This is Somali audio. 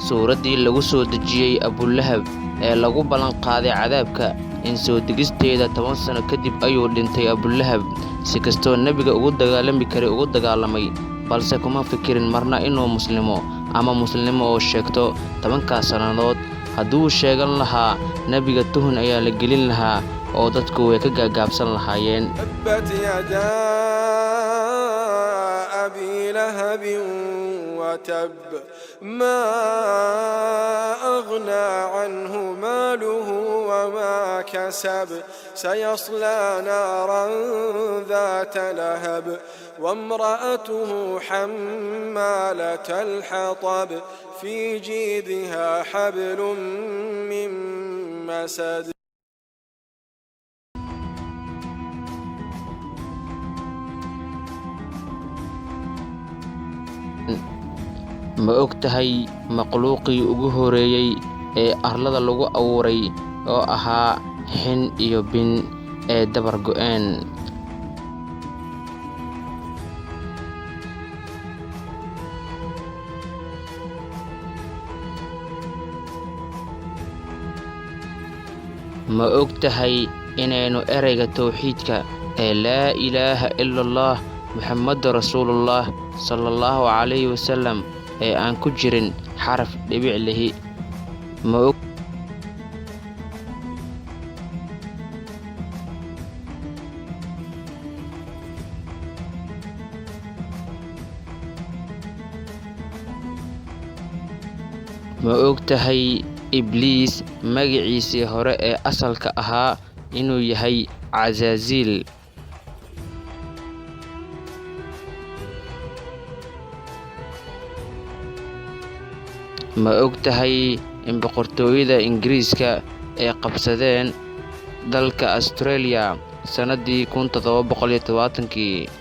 suuraddii lagu soo dejiyey abulahab ee lagu ballan qaaday cadaabka in soo degisteeda 10 sano kadib ayuu dhintay abulahab si kastoo nebiga ugu dagaalamay balse kuma fikirin marna inuu muslimo ama muslimnimo oo sheegto 10 sanadood hadduu sheegan lahaa nebiga tuhun ayaa la gelin lahaa oo dadku way ka gaagaabsan lahaayeen وتب ما أغنى عنه ماله وما كسب سيصلى نارا ذات لهب وامرأته حمالة الحطب في جيدها حبل من مسد ma ogtahay maqluuqii ugu horeeyay ee arladda lagu awuuray oo ahaa XIN iyo bin ee dabar go'een ma ogtahay inaynu ereyga tawxiidka ee laa ilaaha illa allah muxammadu rasuulullah sallallahu calayhi wasallam ee aan ku jirin xaraf dhibic lihi ma ogtahay ibliis magaciisii hore ee asalka ahaa inuu yahay Cazaaziil ma ogtahay in boqortooyada Ingiriiska ay qabsadeen dalka Australia sanadii 1770